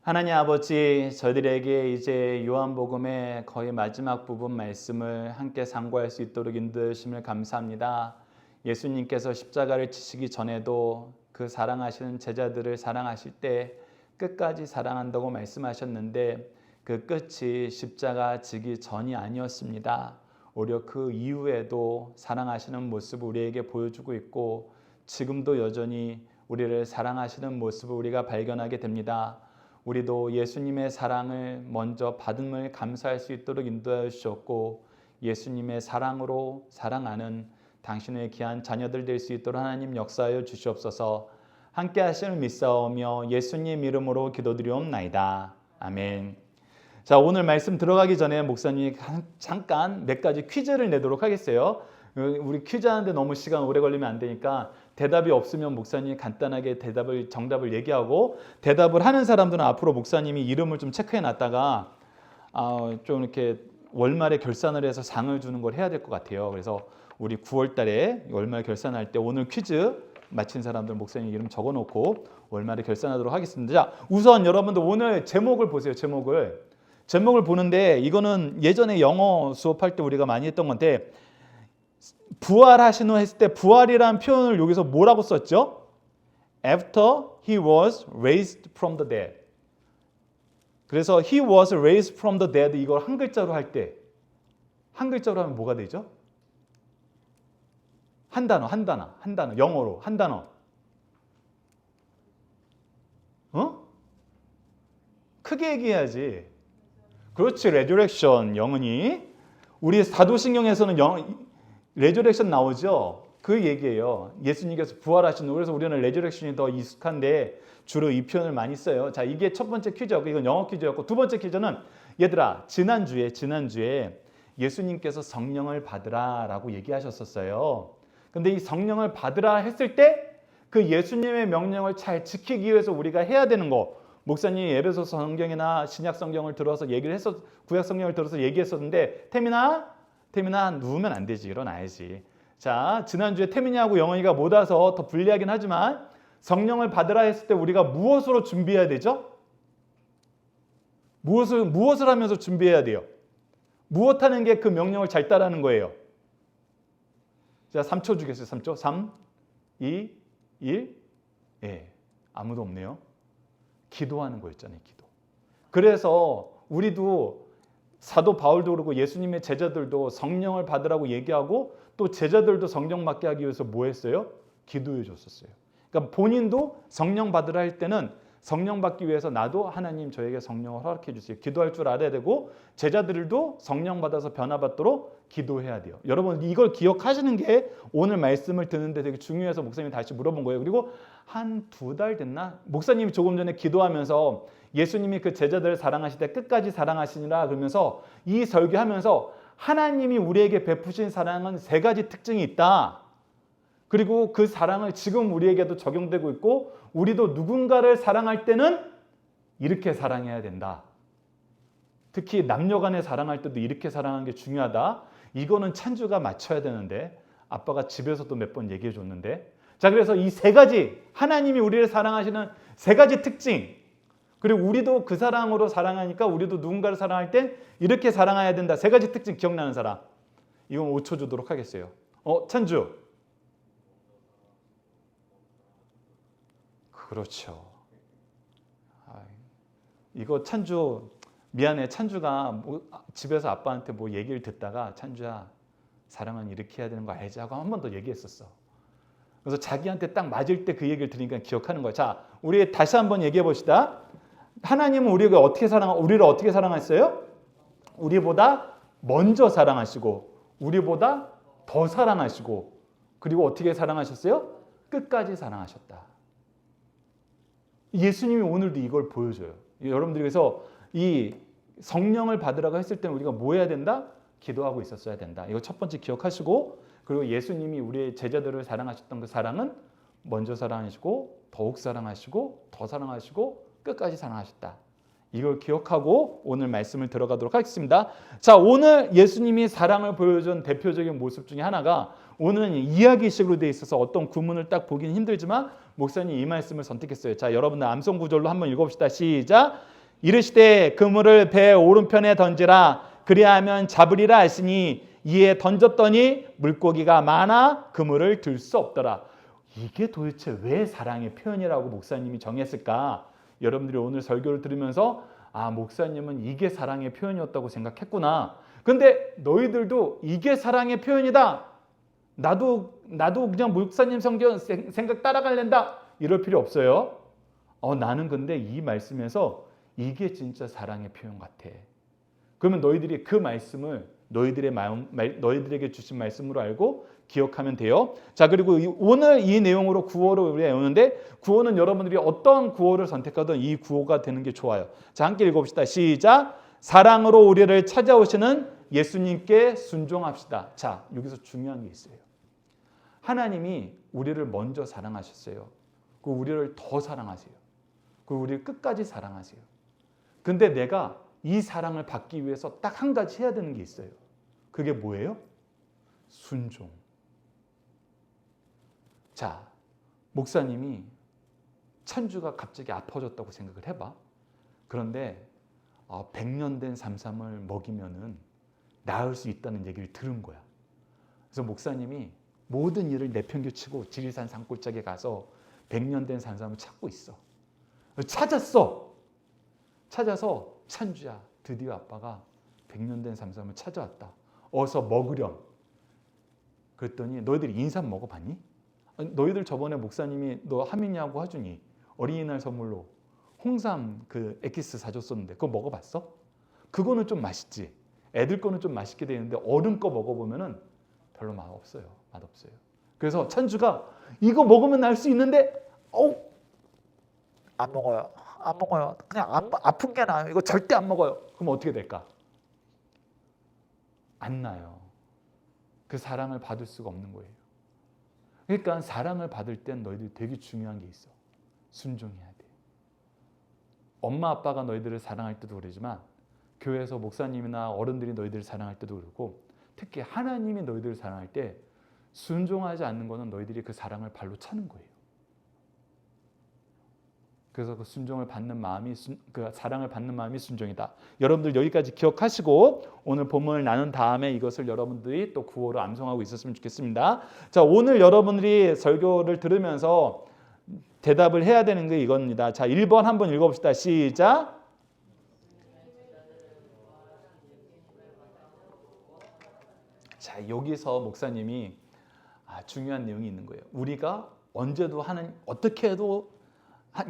하나님 아버지, 저희들에게 이제 요한복음의 거의 마지막 부분 말씀을 함께 상고할 수 있도록 인도하심을 감사합니다. 예수님께서 십자가를 지시기 전에도 그 사랑하시는 제자들을 사랑하실 때 끝까지 사랑한다고 말씀하셨는데 그 끝이 십자가 지기 전이 아니었습니다. 오히려 그 이후에도 사랑하시는 모습을 우리에게 보여주고 있고 지금도 여전히 우리를 사랑하시는 모습을 우리가 발견하게 됩니다. 우리도 예수님의 사랑을 먼저 받음을 감사할 수 있도록 인도하여 주셨고 예수님의 사랑으로 사랑하는 당신의 귀한 자녀들 될 수 있도록 하나님 역사하여 주시옵소서. 함께 하시는 믿사오며 예수님 이름으로 기도드리옵나이다. 아멘. 자, 오늘 말씀 들어가기 전에 목사님이 잠깐 몇 가지 퀴즈를 내도록 하겠어요. 우리 퀴즈 하는데 너무 시간 오래 걸리면 안 되니까 대답이 없으면 목사님이 간단하게 정답을 얘기하고 대답을 하는 사람들은 앞으로 목사님이 이름을 좀 체크해 놨다가 좀 이렇게 월말에 결산을 해서 상을 주는 걸 해야 될 것 같아요. 그래서 우리 9월 달에 월말 결산할 때 오늘 퀴즈 마친 사람들 목사님 이름 적어 놓고 월말에 결산하도록 하겠습니다. 자, 우선 여러분들 오늘 제목을 보세요. 제목을 보는데 이거는 예전에 영어 수업할 때 우리가 많이 했던 건데 부활하신 후 했을 때 부활이라는 표현을 여기서 뭐라고 썼죠? After he was raised from the dead. 그래서 he was raised from the dead 이걸 한 글자로 할 때 한 글자로 하면 뭐가 되죠? 한 단어 영어로 한 단어. 크게 얘기해야지. 그렇지, resurrection 영은이 우리 사도신경에서는 레저렉션 나오죠. 그 얘기예요. 예수님께서 부활하신 후. 그래서 우리는 레저렉션이 더 익숙한데 주로 이 표현을 많이 써요. 자, 이게 첫 번째 퀴즈였고 이건 영어 퀴즈였고 두 번째 퀴즈는 얘들아 지난주에 예수님께서 성령을 받으라라고 얘기하셨었어요. 근데 이 성령을 받으라 했을 때 그 예수님의 명령을 잘 지키기 위해서 우리가 해야 되는 거 목사님이 에베소서 성경이나 신약 성경을 들어서 구약 성경을 들어서 얘기했었는데 태민아 누우면 안 되지. 일어나야지. 자, 지난주에 태민이하고 영원이가 못 와서 더 불리하긴 하지만 성령을 받으라 했을 때 우리가 무엇으로 준비해야 되죠? 무엇을 하면서 준비해야 돼요? 무엇하는 게 그 명령을 잘 따르는 거예요? 자, 3초 주겠어요. 3초. 3, 2, 1. 예, 아무도 없네요. 기도하는 거였잖아요. 기도. 그래서 우리도 사도 바울도 그렇고 예수님의 제자들도 성령을 받으라고 얘기하고 또 제자들도 성령 받게 하기 위해서 뭐 했어요? 기도해 줬었어요. 그러니까 본인도 성령 받으라 할 때는 성령 받기 위해서 나도 하나님 저에게 성령을 허락해 주세요. 기도할 줄 알아야 되고 제자들도 성령 받아서 변화받도록 기도해야 돼요. 여러분 이걸 기억하시는 게 오늘 말씀을 듣는데 되게 중요해서 목사님이 다시 물어본 거예요. 그리고 한 2달 됐나? 목사님이 조금 전에 기도하면서 예수님이 그 제자들을 사랑하실 때 끝까지 사랑하시니라 그러면서 이 설교하면서 하나님이 우리에게 베푸신 사랑은 3가지 특징이 있다. 그리고 그 사랑을 지금 우리에게도 적용되고 있고 우리도 누군가를 사랑할 때는 이렇게 사랑해야 된다. 특히 남녀 간에 사랑할 때도 이렇게 사랑하는 게 중요하다. 이거는 찬주가 맞춰야 되는데 아빠가 집에서도 몇 번 얘기해 줬는데 자, 그래서 이 3가지 하나님이 우리를 사랑하시는 3가지 특징 그리고 우리도 그 사랑으로 사랑하니까 우리도 누군가를 사랑할 땐 이렇게 사랑해야 된다. 3가지 특징 기억나는 사람. 이건 5초 주도록 하겠어요. 찬주. 그렇죠. 이거 찬주 미안해. 찬주가 집에서 아빠한테 뭐 얘기를 듣다가 찬주야 사랑은 이렇게 해야 되는 거 알지? 하고 한 번 더 얘기했었어. 그래서 자기한테 딱 맞을 때 그 얘기를 들으니까 기억하는 거야. 자, 우리 다시 한번 얘기해 봅시다. 하나님은 우리를 어떻게 사랑했어요? 우리보다 먼저 사랑하시고 우리보다 더 사랑하시고 그리고 어떻게 사랑하셨어요? 끝까지 사랑하셨다. 예수님이 오늘도 이걸 보여줘요. 여러분들이 그래서 이 성령을 받으라고 했을 때는 우리가 뭐 해야 된다? 기도하고 있었어야 된다. 이거 첫 번째 기억하시고 그리고 예수님이 우리의 제자들을 사랑하셨던 그 사랑은 먼저 사랑하시고 더욱 사랑하시고 더 사랑하시고 끝까지 사랑하셨다. 이걸 기억하고 오늘 말씀을 들어가도록 하겠습니다. 자, 오늘 예수님이 사랑을 보여준 대표적인 모습 중에 하나가 오늘은 이야기식으로 되어 있어서 어떤 구문을 딱 보기는 힘들지만 목사님이 이 말씀을 선택했어요. 자, 여러분들 암송 구절로 한번 읽어봅시다. 시작. 이르시되 그물을 배 오른편에 던지라 그리하면 잡으리라 하시니 이에 던졌더니 물고기가 많아 그물을 들 수 없더라. 이게 도대체 왜 사랑의 표현이라고 목사님이 정했을까? 여러분들이 오늘 설교를 들으면서 목사님은 이게 사랑의 표현이었다고 생각했구나. 근데 너희들도 이게 사랑의 표현이다. 나도 그냥 목사님 성경 생각 따라갈랜다. 이럴 필요 없어요. 나는 근데 이 말씀에서 이게 진짜 사랑의 표현 같아. 그러면 너희들이 그 말씀을 너희들에게 주신 말씀으로 알고 기억하면 돼요. 자, 그리고 오늘 이 내용으로 구호를 우리가 외우는데 구호는 여러분들이 어떤 구호를 선택하든 이 구호가 되는 게 좋아요. 자, 함께 읽어봅시다. 시작. 사랑으로 우리를 찾아오시는 예수님께 순종합시다. 자, 여기서 중요한 게 있어요. 하나님이 우리를 먼저 사랑하셨어요. 그리고 우리를 더 사랑하세요. 그리고 우리를 끝까지 사랑하세요. 근데 내가 이 사랑을 받기 위해서 딱 한 가지 해야 되는 게 있어요. 그게 뭐예요? 순종. 자, 목사님이 천주가 갑자기 아파졌다고 생각을 해봐. 그런데 100년 된 삼삼을 먹이면은 나을 수 있다는 얘기를 들은 거야. 그래서 목사님이 모든 일을 내팽개치고 지리산 산골짜기에 가서 100년 된 산삼을 찾고 있어. 찾아서 천주야, 드디어 아빠가 100년 된 삼삼을 찾아왔다. 어서 먹으렴. 그랬더니 너희들이 인삼 먹어봤니? 너희들 저번에 목사님이 너 하민이하고 하준이 어린이날 선물로 홍삼 그 엑기스 사줬었는데 그거 먹어봤어? 그거는 좀 맛있지. 애들 거는 좀 맛있게 되는데 어른 거 먹어보면은 별로 맛없어요. 그래서 천주가 이거 먹으면 날 수 있는데 안 먹어요. 그냥 아픈 게 나아요. 이거 절대 안 먹어요. 그럼 어떻게 될까? 안 나요. 그 사랑을 받을 수가 없는 거예요. 그러니까 사랑을 받을 땐 너희들이 되게 중요한 게 있어. 순종해야 돼. 엄마 아빠가 너희들을 사랑할 때도 그러지만 교회에서 목사님이나 어른들이 너희들을 사랑할 때도 그렇고 특히 하나님이 너희들을 사랑할 때 순종하지 않는 거는 너희들이 그 사랑을 발로 차는 거예요. 그래서 그 순종을 받는 마음이 그 사랑을 받는 마음이 순종이다. 여러분들 여기까지 기억하시고 오늘 본문을 나눈 다음에 이것을 여러분들이 또 구호로 암송하고 있었으면 좋겠습니다. 자, 오늘 여러분들이 설교를 들으면서 대답을 해야 되는 게 이겁니다. 자, 1번 한번 읽어봅시다. 시작. 자, 여기서 목사님이 중요한 내용이 있는 거예요. 우리가 언제도 어떻게 해도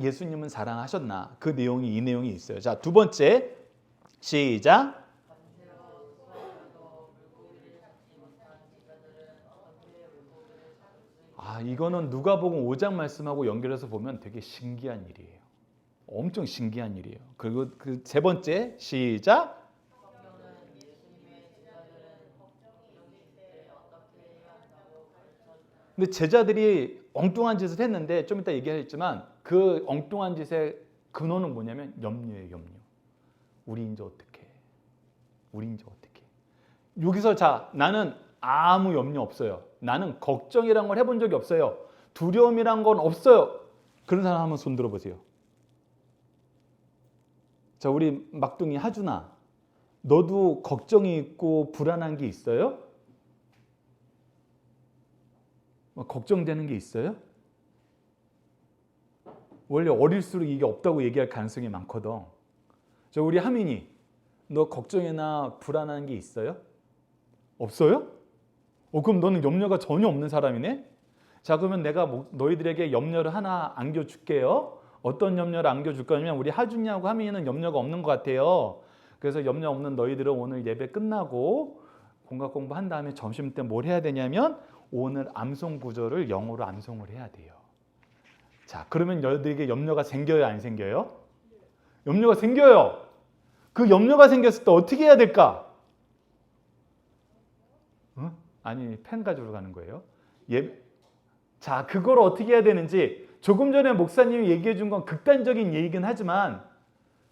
예수님은 사랑하셨나? 그 내용이 이 내용이 있어요. 자, 두 번째 시작. 이거는 누가복음 5장 말씀하고 연결해서 보면 되게 신기한 일이에요. 엄청 신기한 일이에요. 그리고 그 세 번째 시작. 근데 제자들이 엉뚱한 짓을 했는데 좀 이따 얘기하겠지만 그 엉뚱한 짓의 근원은 뭐냐면 염려예요. 염려. 우리 이제 어떻게? 여기서 자, 나는 아무 염려 없어요. 나는 걱정이란 걸 해본 적이 없어요. 두려움이란 건 없어요. 그런 사람 한번 손 들어보세요. 자, 우리 막둥이 하준아, 너도 걱정이 있고 불안한 게 있어요? 걱정되는 게 있어요? 원래 어릴수록 이게 없다고 얘기할 가능성이 많거든. 저 우리 하민이, 너 걱정이나 불안한 게 있어요? 없어요? 그럼 너는 염려가 전혀 없는 사람이네? 자, 그러면 내가 너희들에게 염려를 하나 안겨줄게요. 어떤 염려를 안겨줄 거냐면 우리 하준이하고 하민이는 염려가 없는 것 같아요. 그래서 염려 없는 너희들은 오늘 예배 끝나고 공각 공부한 다음에 점심 때 뭘 해야 되냐면 오늘 암송 구절을 영어로 암송을 해야 돼요. 자, 그러면 너희들에게 염려가 생겨요, 안 생겨요? 염려가 생겨요. 그 염려가 생겼을 때 어떻게 해야 될까? 아니, 펜 가지러 가는 거예요. 자, 그걸 어떻게 해야 되는지 조금 전에 목사님이 얘기해 준 건 극단적인 얘기긴 하지만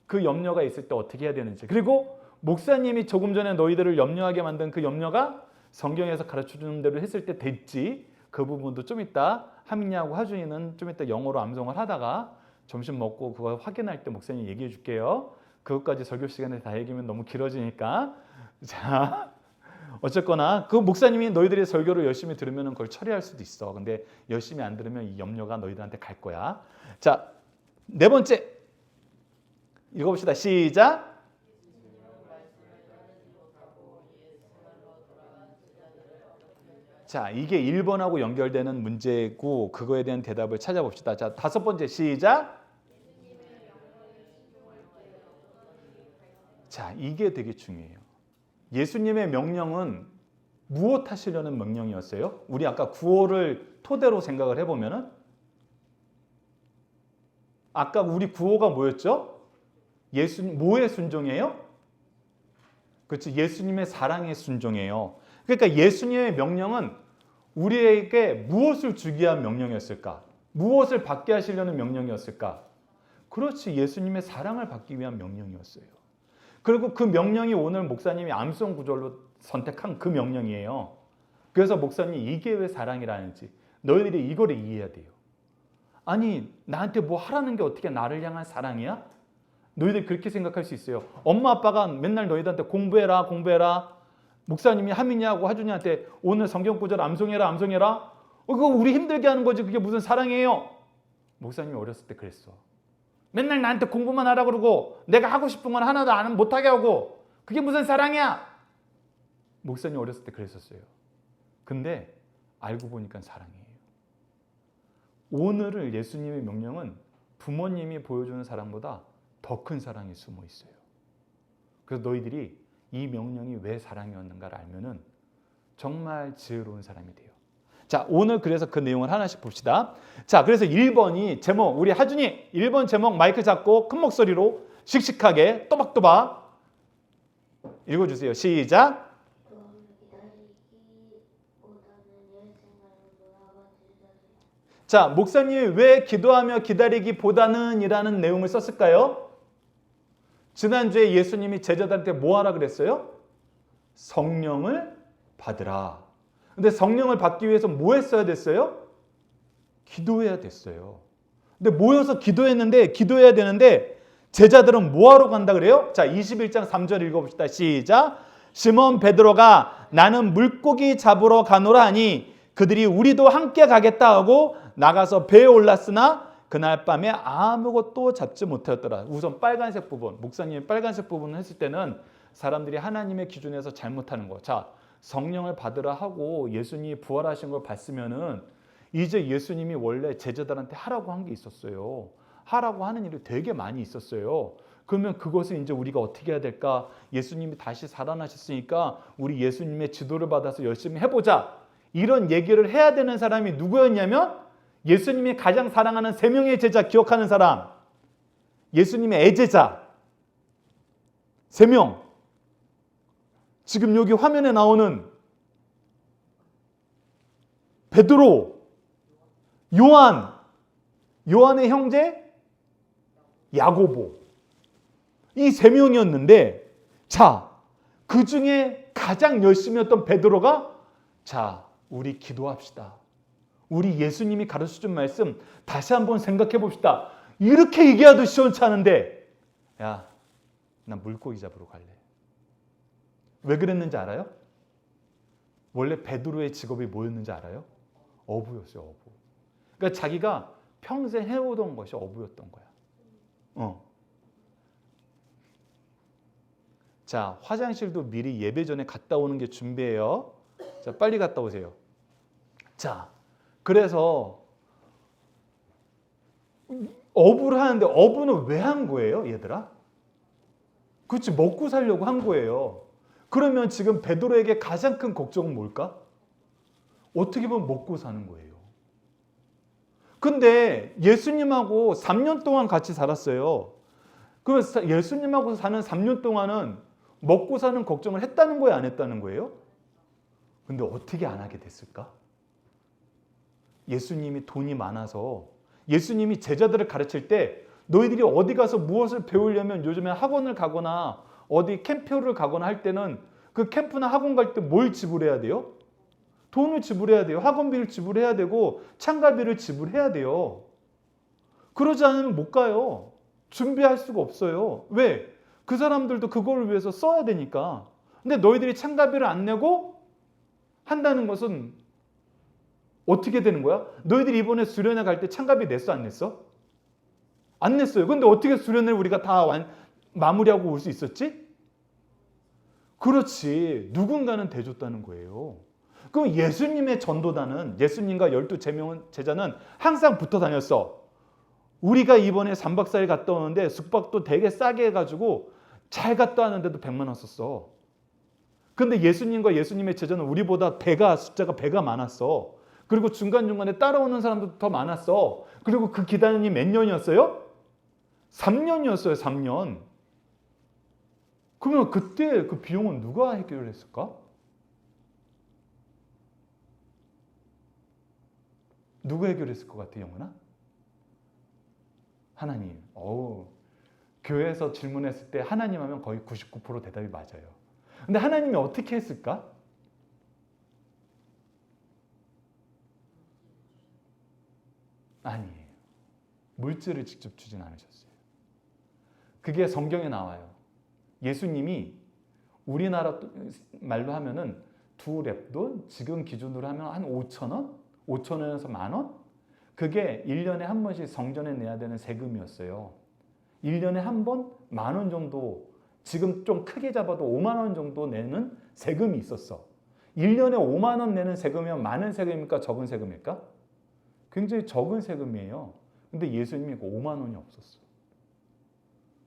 그 염려가 있을 때 어떻게 해야 되는지, 그리고 목사님이 조금 전에 너희들을 염려하게 만든 그 염려가 성경에서 가르쳐주는 대로 했을 때 됐지, 그 부분도 좀 이따 하민이하고 하준이는 좀 이따 영어로 암송을 하다가 점심 먹고 그거 확인할 때 목사님 얘기해 줄게요. 그것까지 설교 시간에 다 얘기하면 너무 길어지니까. 자, 어쨌거나 그 목사님이 너희들의 설교를 열심히 들으면 그걸 처리할 수도 있어. 근데 열심히 안 들으면 이 염려가 너희들한테 갈 거야. 자, 네 번째 읽어봅시다. 시작. 자, 이게 1번하고 연결되는 문제고 그거에 대한 대답을 찾아봅시다. 자, 다섯 번째 시작. 자, 이게 되게 중요해요. 예수님의 명령은 무엇 하시려는 명령이었어요? 우리 아까 구호를 토대로 생각을 해보면은 아까 우리 구호가 뭐였죠? 뭐에 순종해요? 그렇지, 예수님의 사랑에 순종해요. 그러니까 예수님의 명령은 우리에게 무엇을 주기 위한 명령이었을까? 무엇을 받게 하시려는 명령이었을까? 그렇지, 예수님의 사랑을 받기 위한 명령이었어요. 그리고 그 명령이 오늘 목사님이 암송 구절로 선택한 그 명령이에요. 그래서 목사님이 이게 왜 사랑이라는지 너희들이 이거를 이해해야 돼요. 아니, 나한테 뭐 하라는 게 어떻게 나를 향한 사랑이야? 너희들 그렇게 생각할 수 있어요. 엄마 아빠가 맨날 너희들한테 공부해라 공부해라, 목사님이 하민이하고 하준이한테 오늘 성경 구절 암송해라 암송해라, 그거 우리 힘들게 하는 거지, 그게 무슨 사랑이에요? 목사님이 어렸을 때 그랬어. 맨날 나한테 공부만 하라 그러고 내가 하고 싶은 건 하나도 못하게 하고, 그게 무슨 사랑이야? 목사님 어렸을 때 그랬었어요. 근데 알고 보니까 사랑이에요. 오늘을 예수님의 명령은 부모님이 보여주는 사랑보다 더 큰 사랑이 숨어 있어요. 그래서 너희들이 이 명령이 왜 사랑이었는가를 알면은 정말 지혜로운 사람이 돼요. 자, 오늘 그래서 그 내용을 하나씩 봅시다. 자, 그래서 1번이 제목, 우리 하준이 1번 제목 마이크 잡고 큰 목소리로 씩씩하게 또박또박 읽어주세요. 시작. 자, 목사님이 왜 기도하며 기다리기보다는 이라는 내용을 썼을까요? 지난주에 예수님이 제자들한테 뭐 하라 그랬어요? 성령을 받으라. 근데 성령을 받기 위해서 뭐 했어야 됐어요? 기도해야 됐어요. 근데 모여서 기도해야 되는데 제자들은 뭐 하러 간다 그래요? 자, 21장 3절 읽어봅시다. 시작. 시몬 베드로가 나는 물고기 잡으러 가노라 하니 그들이 우리도 함께 가겠다 하고 나가서 배에 올랐으나 그날 밤에 아무것도 잡지 못하였더라. 우선 빨간색 부분, 목사님이 빨간색 부분을 했을 때는 사람들이 하나님의 기준에서 잘못하는 거. 자, 성령을 받으라 하고 예수님이 부활하신 걸 봤으면은 이제 예수님이 원래 제자들한테 하라고 한 게 있었어요. 하라고 하는 일이 되게 많이 있었어요. 그러면 그것을 이제 우리가 어떻게 해야 될까? 예수님이 다시 살아나셨으니까 우리 예수님의 지도를 받아서 열심히 해보자. 이런 얘기를 해야 되는 사람이 누구였냐면 예수님이 가장 사랑하는 3명의 제자, 기억하는 사람, 예수님의 애제자 3명, 지금 여기 화면에 나오는 베드로, 요한의 형제 야고보, 이 3명이었는데, 자, 그 중에 가장 열심히 했던 베드로가, 자, 우리 기도합시다. 우리 예수님이 가르쳐준 말씀 다시 한번 생각해 봅시다. 이렇게 얘기해도 시원찮은데, 야, 나 물고기 잡으러 갈래. 왜 그랬는지 알아요? 원래 베드로의 직업이 뭐였는지 알아요? 어부였어요, 어부. 그러니까 자기가 평생 해오던 것이 어부였던 거야. 자, 화장실도 미리 예배 전에 갔다 오는 게 준비해요. 자, 빨리 갔다 오세요. 자, 그래서 어부를 하는데 어부는 왜 한 거예요, 얘들아? 그렇지, 먹고 살려고 한 거예요. 그러면 지금 베드로에게 가장 큰 걱정은 뭘까? 어떻게 보면 먹고 사는 거예요. 근데 예수님하고 3년 동안 같이 살았어요. 그러면 예수님하고 사는 3년 동안은 먹고 사는 걱정을 했다는 거예요, 안 했다는 거예요? 근데 어떻게 안 하게 됐을까? 예수님이 돈이 많아서 예수님이 제자들을 가르칠 때 너희들이 어디 가서 무엇을 배우려면 요즘에 학원을 가거나 어디 캠프를 가거나 할 때는 그 캠프나 학원 갈 때 뭘 지불해야 돼요? 돈을 지불해야 돼요. 학원비를 지불해야 되고 참가비를 지불해야 돼요. 그러지 않으면 못 가요. 준비할 수가 없어요. 왜? 그 사람들도 그걸 위해서 써야 되니까. 근데 너희들이 참가비를 안 내고 한다는 것은 어떻게 되는 거야? 너희들이 이번에 수련회 갈 때 참가비 냈어, 안 냈어? 안 냈어요. 근데 어떻게 수련회를 우리가 다 마무리하고 올 수 있었지? 그렇지. 누군가는 대줬다는 거예요. 그럼 예수님의 전도단은, 예수님과 12 제자는 항상 붙어 다녔어. 우리가 이번에 3박 4일 갔다 오는데 숙박도 되게 싸게 해가지고 잘 갔다 왔는데도 100만 원 썼어. 근데 예수님과 예수님의 제자는 우리보다 숫자가 배가 많았어. 그리고 중간중간에 따라오는 사람도 더 많았어. 그리고 그 기간이 몇 년이었어요? 3년이었어요. 3년. 그러면 그때 그 비용은 누가 해결했을까? 누가 해결했을 것 같아, 영훈아? 하나님. 교회에서 질문했을 때 하나님 하면 거의 99% 대답이 맞아요. 근데 하나님이 어떻게 했을까? 아니에요. 물질을 직접 주진 않으셨어요. 그게 성경에 나와요. 예수님이 우리나라 말로 하면은 두 랩돈, 지금 기준으로 하면 한 5,000원? 5,000원에서 10,000원? 그게 1년에 한 번씩 성전에 내야 되는 세금이었어요. 1년에 한 번 10,000원 정도, 지금 좀 크게 잡아도 5만 원 정도 내는 세금이 있었어. 1년에 5만 원 내는 세금이면 많은 세금입니까? 적은 세금일까? 굉장히 적은 세금이에요. 근데 예수님이 5만 원이 없었어.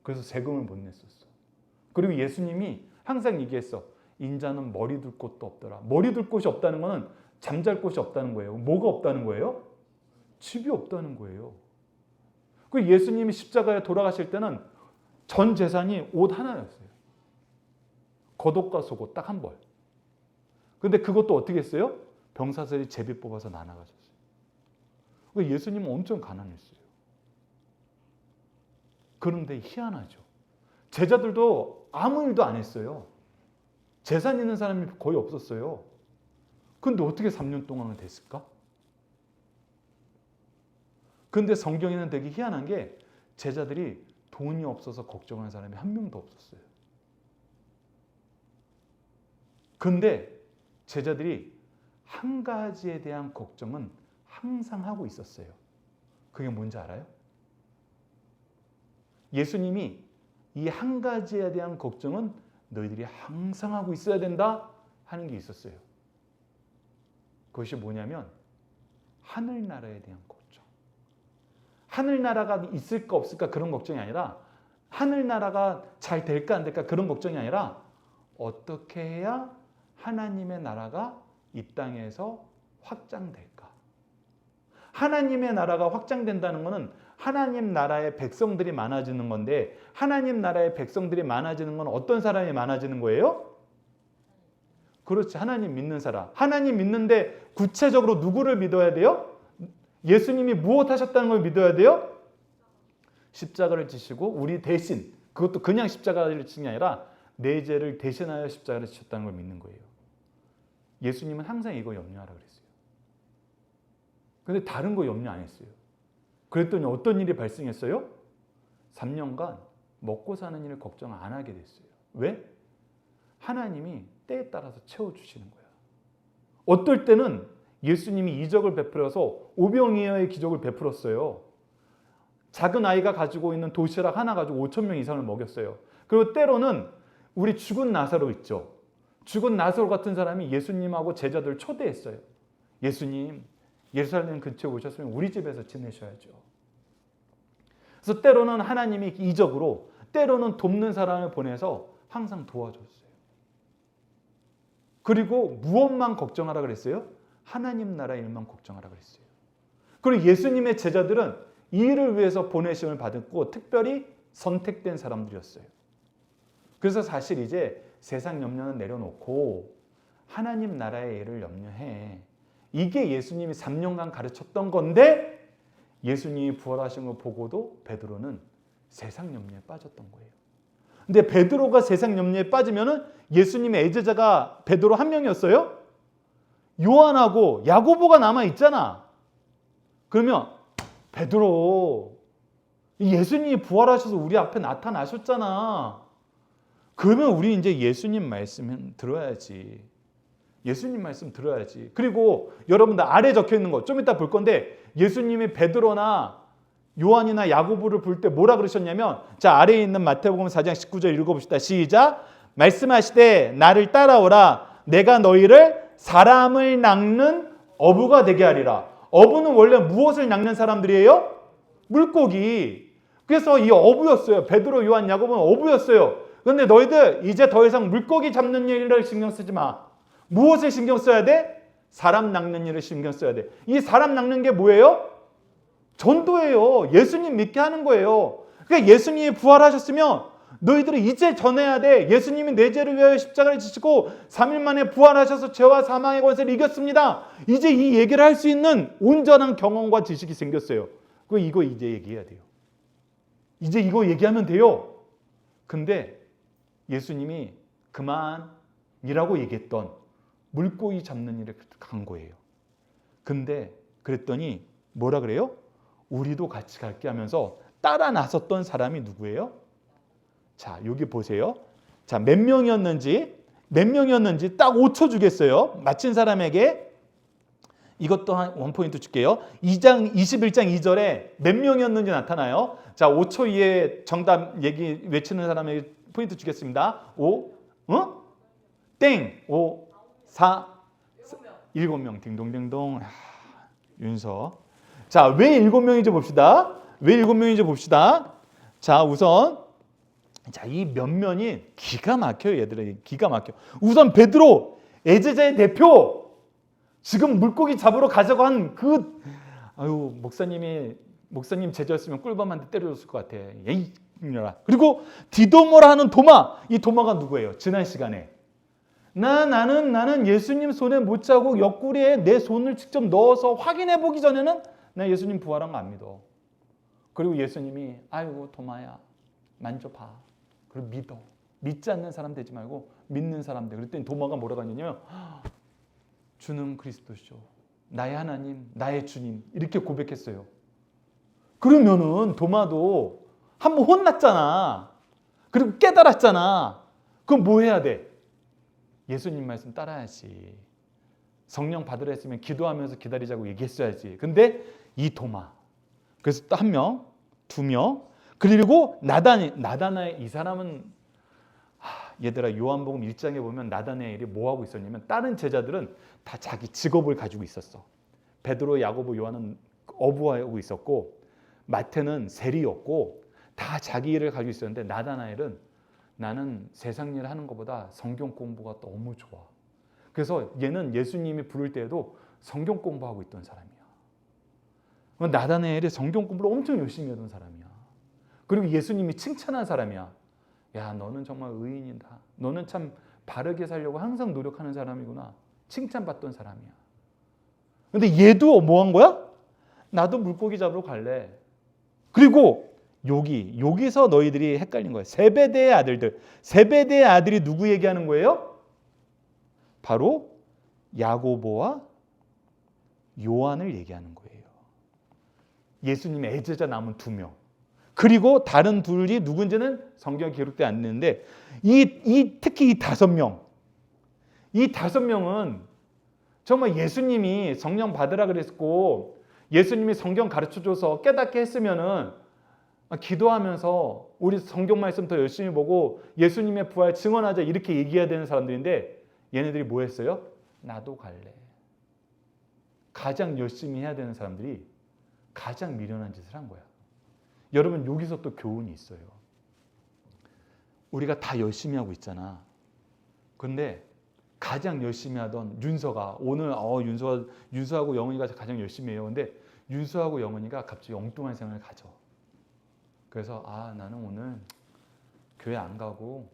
그래서 세금을 못 냈었어. 그리고 예수님이 항상 얘기했어. 인자는 머리 둘 곳도 없더라. 머리 둘 곳이 없다는 거는 잠잘 곳이 없다는 거예요. 뭐가 없다는 거예요? 집이 없다는 거예요. 그 예수님이 십자가에 돌아가실 때는 전 재산이 옷 하나였어요. 겉옷과 속옷 딱 한 벌. 근데 그것도 어떻게 했어요? 병사들이 제비 뽑아서 나눠가졌어요. 예수님은 엄청 가난했어요. 그런데 희한하죠. 제자들도 아무 일도 안 했어요. 재산 있는 사람이 거의 없었어요. 근데 어떻게 3년 동안은 됐을까? 근데 성경에는 되게 희한한 게 제자들이 돈이 없어서 걱정하는 사람이 한 명도 없었어요. 근데 제자들이 한 가지에 대한 걱정은 항상 하고 있었어요. 그게 뭔지 알아요? 예수님이 이 한 가지에 대한 걱정은 너희들이 항상 하고 있어야 된다 하는 게 있었어요. 그것이 뭐냐면 하늘나라에 대한 걱정. 하늘나라가 있을까 없을까 그런 걱정이 아니라, 하늘나라가 잘 될까 안 될까 그런 걱정이 아니라, 어떻게 해야 하나님의 나라가 이 땅에서 확장될까? 하나님의 나라가 확장된다는 것은 하나님 나라의 백성들이 많아지는 건데, 하나님 나라의 백성들이 많아지는 건 어떤 사람이 많아지는 거예요? 그렇지, 하나님 믿는 사람. 하나님 믿는데 구체적으로 누구를 믿어야 돼요? 예수님이 무엇 하셨다는 걸 믿어야 돼요? 십자가를 지시고 우리 대신, 그것도 그냥 십자가를 지신 게 아니라 내 죄를 대신하여 십자가를 지셨다는 걸 믿는 거예요. 예수님은 항상 이거 염려하라 그랬어요. 근데 다른 거 염려 안 했어요. 그랬더니 어떤 일이 발생했어요? 3년간 먹고 사는 일을 걱정 안 하게 됐어요. 왜? 하나님이 때에 따라서 채워주시는 거야. 어떨 때는 예수님이 이적을 베풀어서 오병이어의 기적을 베풀었어요. 작은 아이가 가지고 있는 도시락 하나 가지고 5,000명 이상을 먹였어요. 그리고 때로는 우리 죽은 나사로 있죠. 죽은 나사로 같은 사람이 예수님하고 제자들 초대했어요. 예수님, 예루살렘 근처에 오셨으면 우리 집에서 지내셔야죠. 그래서 때로는 하나님이 이적으로, 때로는 돕는 사람을 보내서 항상 도와줬어요. 그리고 무엇만 걱정하라 그랬어요? 하나님 나라 일만 걱정하라 그랬어요. 그리고 예수님의 제자들은 이 일을 위해서 보내심을 받았고 특별히 선택된 사람들이었어요. 그래서 사실 이제 세상 염려는 내려놓고 하나님 나라의 일을 염려해. 이게 예수님이 3년간 가르쳤던 건데, 예수님이 부활하신 걸 보고도 베드로는 세상 염려에 빠졌던 거예요. 근데 베드로가 세상 염려에 빠지면은 예수님의 애제자가 베드로 한 명이었어요? 요한하고 야고보가 남아 있잖아. 그러면 베드로, 예수님이 부활하셔서 우리 앞에 나타나셨잖아. 그러면 우리 이제 예수님 말씀 들어야지. 예수님 말씀 들어야지. 그리고 여러분들 아래 적혀 있는 거 좀 이따 볼 건데 예수님이 베드로나 요한이나 야고보를 부를 때 뭐라 그러셨냐면 자 아래에 있는 마태복음 4장 19절 읽어봅시다. 시작. 말씀하시되 나를 따라오라. 내가 너희를 사람을 낚는 어부가 되게 하리라. 어부는 원래 무엇을 낚는 사람들이에요? 물고기. 그래서 이 어부였어요. 베드로, 요한, 야고보는 어부였어요. 그런데 너희들 이제 더 이상 물고기 잡는 일을 신경 쓰지 마. 무엇을 신경 써야 돼? 사람 낚는 일을 신경 써야 돼. 이 사람 낚는 게 뭐예요? 전도예요. 예수님 믿게 하는 거예요. 그러니까 예수님이 부활하셨으면 너희들은 이제 전해야 돼. 예수님이 내 죄를 위하여 십자가를 지시고 3일 만에 부활하셔서 죄와 사망의 권세를 이겼습니다. 이제 이 얘기를 할 수 있는 온전한 경험과 지식이 생겼어요. 이거 이제 얘기해야 돼요. 이제 이거 얘기하면 돼요. 근데 예수님이 그만이라고 얘기했던 물고기 잡는 일을 간 거예요. 근데 그랬더니 뭐라 그래요? 우리도 같이 갈게 하면서 따라 나섰던 사람이 누구예요? 자, 여기 보세요. 자, 몇 명이었는지 딱 5초 주겠어요. 맞힌 사람에게 이것도 한 원포인트 줄게요. 21장 2절에 몇 명이었는지 나타나요. 자, 5초 이에 정답 얘기 외치는 사람에게 포인트 주겠습니다. 5, 땡, 5, 4, 7명. 딩동댕동. 윤서. 자, 왜 7명인지 봅시다. 왜 7명인지 봅시다. 자, 우선 자, 이 면면이 기가 막혀요, 얘들아. 기가 막혀. 우선 베드로, 애제자의 대표. 지금 물고기 잡으러 가자고 한 목사님 제자였으면 꿀밤한테 때려줬을 것 같아. 에이, 이놈아. 그리고 디도모라 하는 도마. 이 도마가 누구예요? 지난 시간에 나는 예수님 손에 못 차고 옆구리에 내 손을 직접 넣어서 확인해 보기 전에는 나 예수님 부활한 거 안 믿어. 그리고 예수님이 아이고 도마야 만져봐. 그리고 믿어. 믿지 않는 사람 되지 말고 믿는 사람 돼. 그랬더니 도마가 뭐라고 하냐면 주는 그리스도시죠. 나의 하나님, 나의 주님. 이렇게 고백했어요. 그러면은 도마도 한번 혼났잖아. 그리고 깨달았잖아. 그럼 뭐 해야 돼? 예수님 말씀 따라야지. 성령 받으라 했으면 기도하면서 기다리자고 얘기했어야지. 근데 이 도마. 그래서 또 1명, 2명. 그리고 나다나엘 이 사람은 얘들아 요한복음 1장에 보면 나다나엘이 뭐 하고 있었냐면 다른 제자들은 다 자기 직업을 가지고 있었어. 베드로, 야고보, 요한은 어부하고 있었고 마태는 세리였고 다 자기 일을 가지고 있었는데 나다나엘은 나는 세상 일 하는 것보다 성경 공부가 너무 좋아. 그래서 얘는 예수님이 부를 때에도 성경 공부하고 있던 사람이야. 나다나엘이 성경 공부를 엄청 열심히 하던 사람이야. 그리고 예수님이 칭찬한 사람이야. 야, 너는 정말 의인이다. 너는 참 바르게 살려고 항상 노력하는 사람이구나. 칭찬받던 사람이야. 근데 얘도 뭐 한 거야? 나도 물고기 잡으러 갈래. 그리고 여기서 너희들이 헷갈린 거예요. 세베대의 아들들. 세베대의 아들이 누구 얘기하는 거예요? 바로 야고보와 요한을 얘기하는 거예요. 예수님의 애제자 남은 2명. 그리고 다른 둘이 누군지는 성경에 기록되지 않는데 특히 이 5명. 이 5명은 정말 예수님이 성령 받으라 그랬고 예수님이 성경 가르쳐줘서 깨닫게 했으면은 기도하면서 우리 성경 말씀 더 열심히 보고 예수님의 부활 증언하자 이렇게 얘기해야 되는 사람들인데 얘네들이 뭐 했어요? 나도 갈래. 가장 열심히 해야 되는 사람들이 가장 미련한 짓을 한 거야. 여러분 여기서 또 교훈이 있어요. 우리가 다 열심히 하고 있잖아. 근데 가장 열심히 하던 윤서가 오늘 윤서하고 영은이가 가장 열심히 해요. 근데 윤서하고 영은이가 갑자기 엉뚱한 생각을 가져. 그래서 나는 오늘 교회 안 가고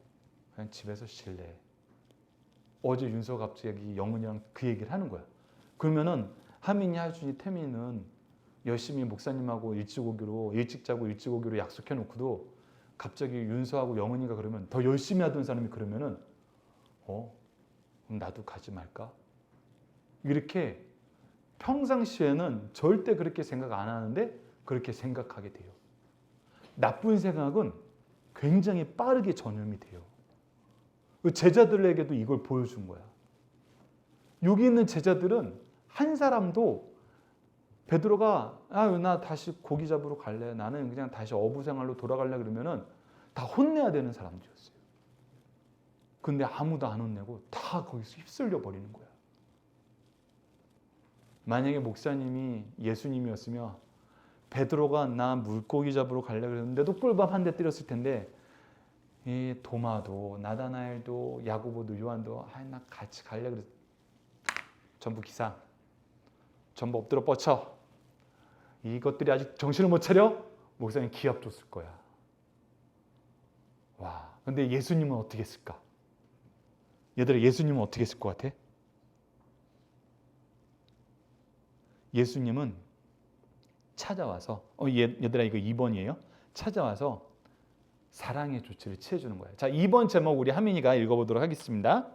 그냥 집에서 쉴래. 어제 윤서가 갑자기 영은이랑 그 얘기를 하는 거야. 그러면은 하민이, 하준이, 태민은 열심히 목사님하고 일찍 자고 일찍 오기로 약속해 놓고도 갑자기 윤서하고 영은이가 그러면 더 열심히 하던 사람이 그러면은 그럼 나도 가지 말까? 이렇게 평상시에는 절대 그렇게 생각 안 하는데 그렇게 생각하게 돼요. 나쁜 생각은 굉장히 빠르게 전염이 돼요. 제자들에게도 이걸 보여준 거야. 여기 있는 제자들은 한 사람도 베드로가 나 다시 고기 잡으러 갈래, 나는 그냥 다시 어부 생활로 돌아갈래 그러면은 다 혼내야 되는 사람들이었어요. 근데 아무도 안 혼내고 다 거기서 휩쓸려 버리는 거야. 만약에 목사님이 예수님이었으면 베드로가 나 물고기 잡으러 갈래 그랬는데도 꿀밤 한 대 때렸을 텐데, 이 도마도 나다나엘도 야고보도 요한도 나 같이 갈래 그랬. 전부 기상, 전부 엎드려 뻗쳐. 이것들이 아직 정신을 못 차려? 목사님 기합 줬을 거야. 와, 근데 예수님은 어떻게 했을까? 얘들아, 예수님은 어떻게 했을 것 같아? 예수님은 찾아와서 얘들아 이거 2번이에요. 찾아와서 사랑의 조치를 취해주는 거예요. 자, 2번 제목 우리 하민이가 읽어보도록 하겠습니다.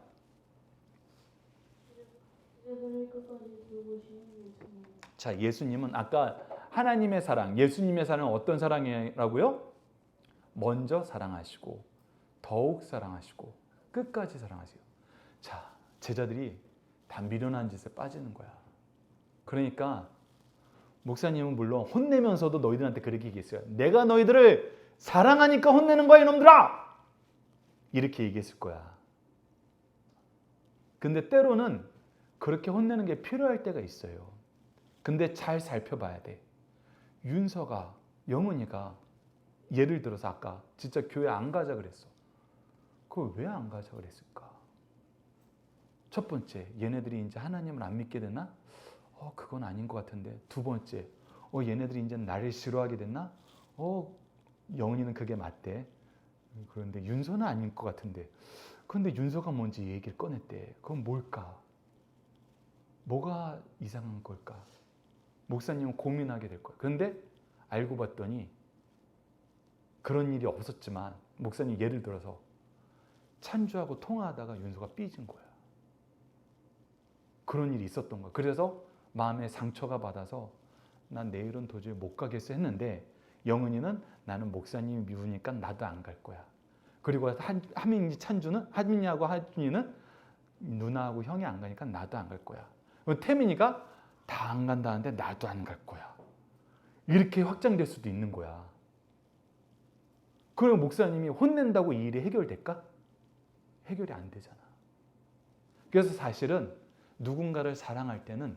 자, 예수님은 아까 하나님의 사랑, 예수님의 사랑은 어떤 사랑이라고요? 먼저 사랑하시고 더욱 사랑하시고 끝까지 사랑하세요. 자, 제자들이 다 미련한 짓에 빠지는 거야. 그러니까 목사님은 물론 혼내면서도 너희들한테 그렇게 얘기했어요. 내가 너희들을 사랑하니까 혼내는 거야 이놈들아! 이렇게 얘기했을 거야. 근데 때로는 그렇게 혼내는 게 필요할 때가 있어요. 근데 잘 살펴봐야 돼. 윤서가, 영은이가 예를 들어서 아까 진짜 교회 안 가자 그랬어. 그걸 왜 안 가자 그랬을까? 첫 번째, 얘네들이 이제 하나님을 안 믿게 됐나? 그건 아닌 것 같은데. 두 번째, 얘네들이 이제 나를 싫어하게 됐나? 영은이는 그게 맞대. 그런데 윤서는 아닌 것 같은데. 그런데 윤서가 뭔지 얘기를 꺼냈대. 그건 뭘까? 뭐가 이상한 걸까? 목사님은 고민하게 될 거야. 그런데 알고 봤더니 그런 일이 없었지만 목사님 예를 들어서 찬주하고 통화하다가 윤서가 삐진 거야. 그런 일이 있었던 거야. 그래서 마음에 상처가 받아서 난 내일은 도저히 못 가겠어 했는데 영은이는 나는 목사님이 미우니까 나도 안 갈 거야. 그리고 하민이 찬주는, 하민이하고 하준이는 누나하고 형이 안 가니까 나도 안 갈 거야. 태민이가 다 안 간다는데 나도 안 갈 거야. 이렇게 확장될 수도 있는 거야. 그럼 목사님이 혼낸다고 이 일이 해결될까? 해결이 안 되잖아. 그래서 사실은 누군가를 사랑할 때는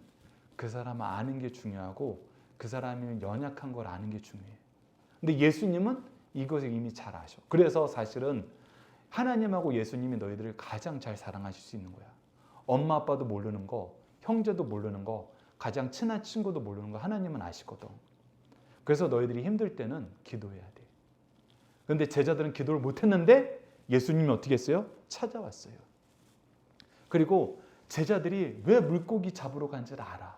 그 사람을 아는 게 중요하고 그 사람이 연약한 걸 아는 게 중요해. 근데 예수님은 이것을 이미 잘 아셔. 그래서 사실은 하나님하고 예수님이 너희들을 가장 잘 사랑하실 수 있는 거야. 엄마 아빠도 모르는 거, 형제도 모르는 거, 가장 친한 친구도 모르는 거 하나님은 아시거든. 그래서 너희들이 힘들 때는 기도해야 돼. 그런데 제자들은 기도를 못했는데 예수님이 어떻게 했어요? 찾아왔어요. 그리고 제자들이 왜 물고기 잡으러 간지를 알아.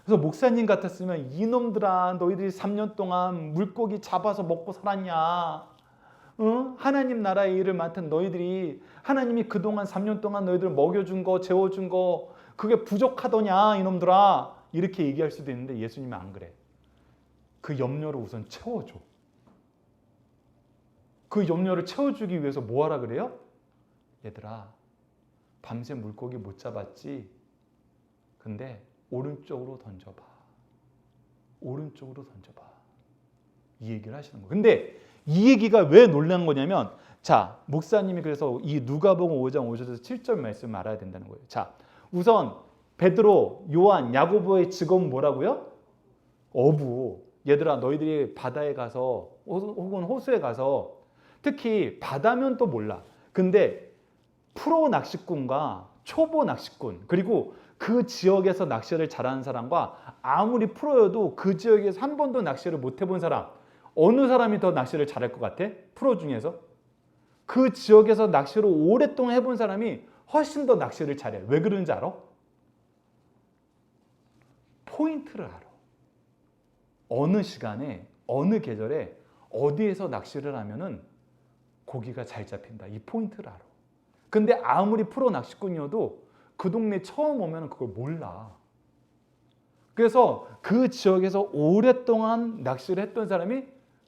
그래서 목사님 같았으면 이놈들아 너희들이 3년 동안 물고기 잡아서 먹고 살았냐. 응? 하나님 나라의 일을 맡은 너희들이 하나님이 그동안 3년 동안 너희들 먹여준 거 재워준 거 그게 부족하더냐 이놈들아. 이렇게 얘기할 수도 있는데 예수님은 안 그래. 그 염려를 우선 채워줘. 그 염려를 채워주기 위해서 뭐 하라 그래요? 얘들아 밤새 물고기 못 잡았지? 근데 오른쪽으로 던져봐. 오른쪽으로 던져봐. 이 얘기를 하시는 거예요. 근데 이 얘기가 왜 놀란 거냐면 자 목사님이 그래서 이 누가복음 5장 5절에서 7절 말씀을 알아야 된다는 거예요. 자 우선 베드로, 요한, 야고보의 직업은 뭐라고요? 어부. 얘들아 너희들이 바다에 가서 혹은 호수에 가서 특히 바다면 또 몰라. 근데 프로 낚시꾼과 초보 낚시꾼 그리고 그 지역에서 낚시를 잘하는 사람과 아무리 프로여도 그 지역에서 한 번도 낚시를 못 해본 사람 어느 사람이 더 낚시를 잘할 것 같아? 프로 중에서? 그 지역에서 낚시를 오랫동안 해본 사람이 훨씬 더 낚시를 잘해. 왜 그런지 알아? 포인트를 알아. 어느 시간에 어느 계절에 어디에서 낚시를 하면은 고기가 잘 잡힌다. 이 포인트를 알아. 근데 아무리 프로 낚시꾼이어도 그 동네 처음 오면 그걸 몰라. 그래서 그 지역에서 오랫동안 낚시를 했던 사람이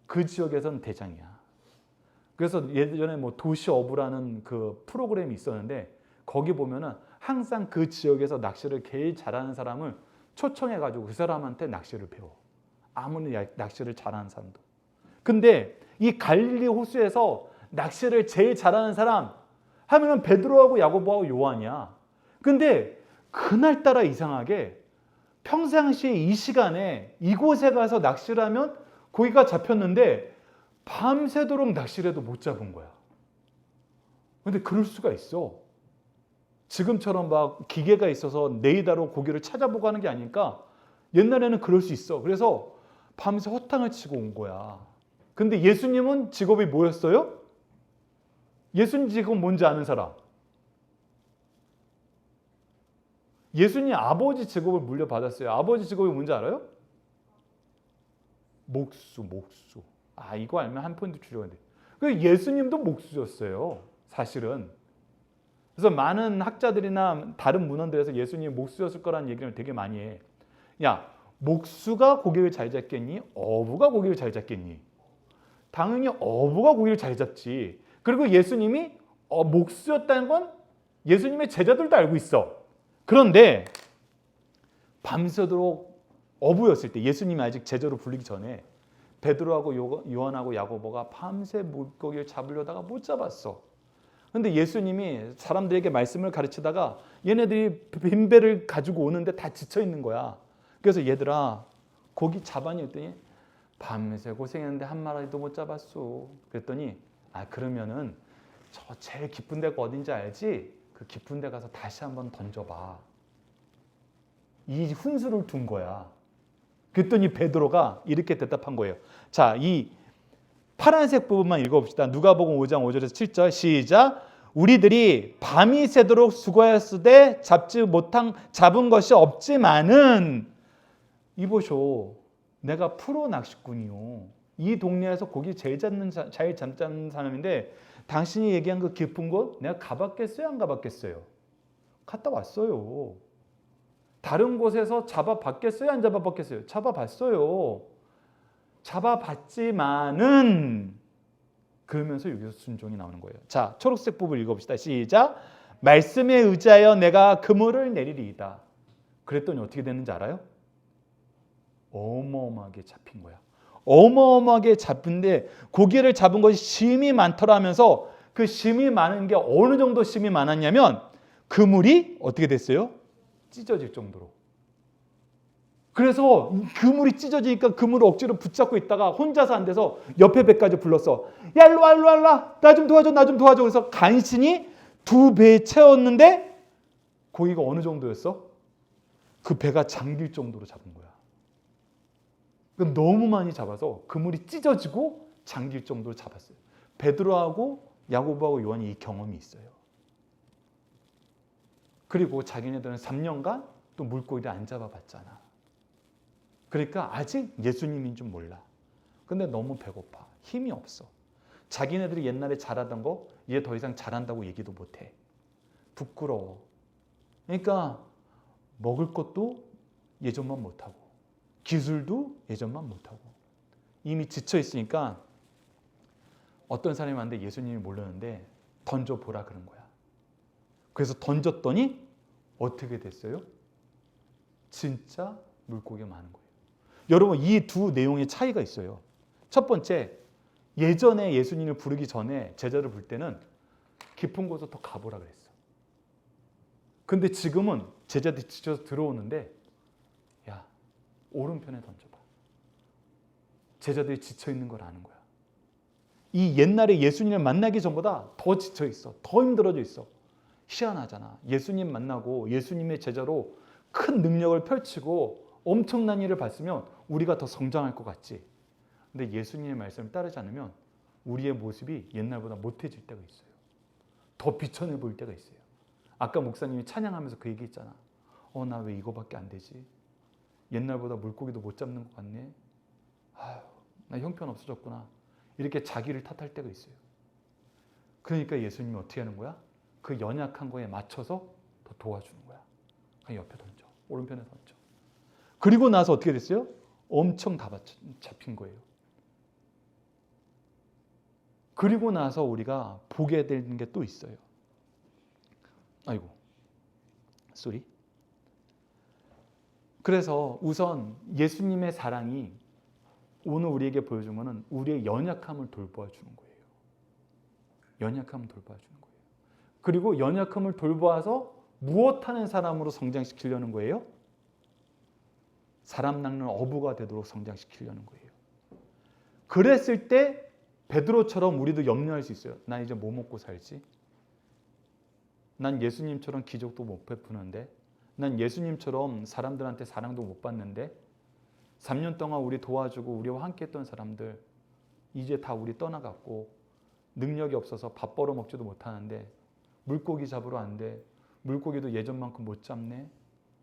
그 지역에서는 대장이야. 그래서 예전에 뭐 도시 어부라는 그 프로그램이 있었는데 거기 보면은 항상 그 지역에서 낚시를 제일 잘하는 사람을 초청해가지고 그 사람한테 낚시를 배워. 아무리 낚시를 잘하는 사람도. 근데 이 갈릴리 호수에서 낚시를 제일 잘하는 사람 하면은 베드로하고 야고보하고 요한이야. 근데 그날따라 이상하게 평상시에 이 시간에 이곳에 가서 낚시를 하면 고기가 잡혔는데 밤새도록 낚시를 해도 못 잡은 거야. 근데 그럴 수가 있어. 지금처럼 막 기계가 있어서 레이더로 고기를 찾아보고 하는 게 아니니까 옛날에는 그럴 수 있어. 그래서 밤새 허탕을 치고 온 거야. 근데 예수님은 직업이 뭐였어요? 예수님 직업은 뭔지 아는 사람? 예수님 아버지 직업을 물려받았어요. 아버지 직업이 뭔지 알아요? 목수. 아, 이거 알면 한 포인트 줄여야 돼. 예수님도 목수였어요. 사실은. 그래서 많은 학자들이나 다른 문헌들에서 예수님이 목수였을 거라는 얘기를 되게 많이 해. 야, 목수가 고기를 잘 잡겠니? 어부가 고기를 잘 잡겠니? 당연히 어부가 고기를 잘 잡지. 그리고 예수님이 목수였다는 건 예수님의 제자들도 알고 있어. 그런데 밤새도록 어부였을 때 예수님이 아직 제자로 불리기 전에 베드로하고 요한하고 야고보가 밤새 물고기를 잡으려다가 못 잡았어. 근데 예수님이 사람들에게 말씀을 가르치다가 얘네들이 빈배를 가지고 오는데 다 지쳐 있는 거야. 그래서 얘들아 고기 잡았니? 했더니 밤새 고생했는데 한 마리도 못 잡았어. 그랬더니 그러면은 저 제일 깊은 데가 어딘지 알지? 그 깊은 데 가서 다시 한번 던져봐. 이 훈수를 둔 거야. 그랬더니 베드로가 이렇게 대답한 거예요. 자, 이 파란색 부분만 읽어봅시다. 누가복음 5장 5절에서 7절 시작. 우리들이 밤이 새도록 수고하였으되 잡은 것이 없지만은 이보쇼 내가 프로 낚시꾼이요. 이 동네에서 고기 제일 잘 잡는 사람인데 당신이 얘기한 그 깊은 곳 내가 가봤겠어요? 안 가봤겠어요? 갔다 왔어요. 다른 곳에서 잡아봤겠어요? 안 잡아봤겠어요? 잡아봤어요. 잡아봤지만은 그러면서 여기서 순종이 나오는 거예요. 자, 초록색 부분 읽어봅시다. 시작. 말씀에 의지하여 내가 그물을 내리리이다. 그랬더니 어떻게 됐는지 알아요? 어마어마하게 잡힌 거야. 어마어마하게 잡힌데 고기를 잡은 것이 심이 많더라면서 그 심이 많은 게 어느 정도 심이 많았냐면 그물이 어떻게 됐어요? 찢어질 정도로. 그래서 그물이 찢어지니까 그물을 억지로 붙잡고 있다가 혼자서 안 돼서 옆에 배까지 불렀어. 야 일로 와 일로 와 나 좀 도와줘. 그래서 간신히 2배 채웠는데 고기가 어느 정도였어? 그 배가 잠길 정도로 잡은 거야. 너무 많이 잡아서 그물이 찢어지고 잠길 정도로 잡았어요. 베드로하고 야고보하고 요한이 이 경험이 있어요. 그리고 자기네들은 3년간 또 물고기를 안 잡아봤잖아. 그러니까 아직 예수님인 줄 몰라. 근데 너무 배고파. 힘이 없어. 자기네들이 옛날에 잘하던 거 얘 더 이상 잘한다고 얘기도 못해. 부끄러워. 그러니까 먹을 것도 예전만 못하고 기술도 예전만 못하고 이미 지쳐 있으니까 어떤 사람이 왔는데 예수님이 모르는데 던져보라 그런 거야. 그래서 던졌더니 어떻게 됐어요? 진짜 물고기가 많은 거예요. 여러분 이 두 내용의 차이가 있어요. 첫 번째, 예전에 예수님을 부르기 전에 제자를 부를 때는 깊은 곳으로 더 가보라 그랬어. 근데 지금은 제자들이 지쳐서 들어오는데 야 오른편에 던져봐. 제자들이 지쳐있는 걸 아는 거야. 이 옛날에 예수님을 만나기 전보다 더 지쳐있어. 더 힘들어져 있어. 희한하잖아. 예수님 만나고 예수님의 제자로 큰 능력을 펼치고 엄청난 일을 봤으면 우리가 더 성장할 것 같지. 근데 예수님의 말씀을 따르지 않으면 우리의 모습이 옛날보다 못해질 때가 있어요. 더 비천해 보일 때가 있어요. 아까 목사님이 찬양하면서 그 얘기했잖아. 나 왜 이거밖에 안 되지? 옛날보다 물고기도 못 잡는 것 같네. 아유, 나 형편 없어졌구나. 이렇게 자기를 탓할 때가 있어요. 그러니까 예수님이 어떻게 하는 거야? 그 연약한 거에 맞춰서 더 도와주는 거야. 그냥 옆에 던져. 오른편에 던져. 그리고 나서 어떻게 됐어요? 엄청 다 잡힌 거예요. 그리고 나서 우리가 보게 되는 게 또 있어요. 아이고, 쏘리. 그래서 우선 예수님의 사랑이 오늘 우리에게 보여준 것은 우리의 연약함을 돌보아주는 거예요. 연약함을 돌봐주는 거예요. 그리고 연약함을 돌보아서 무엇하는 사람으로 성장시키려는 거예요? 사람 낚는 어부가 되도록 성장시키려는 거예요. 그랬을 때 베드로처럼 우리도 염려할 수 있어요. 난 이제 뭐 먹고 살지? 난 예수님처럼 기적도 못 베푸는데, 난 예수님처럼 사람들한테 사랑도 못 받는데, 3년 동안 우리 도와주고 우리와 함께 했던 사람들 이제 다 우리 떠나갔고 능력이 없어서 밥 벌어 먹지도 못하는데 물고기 잡으러 안 돼. 물고기도 예전만큼 못 잡네.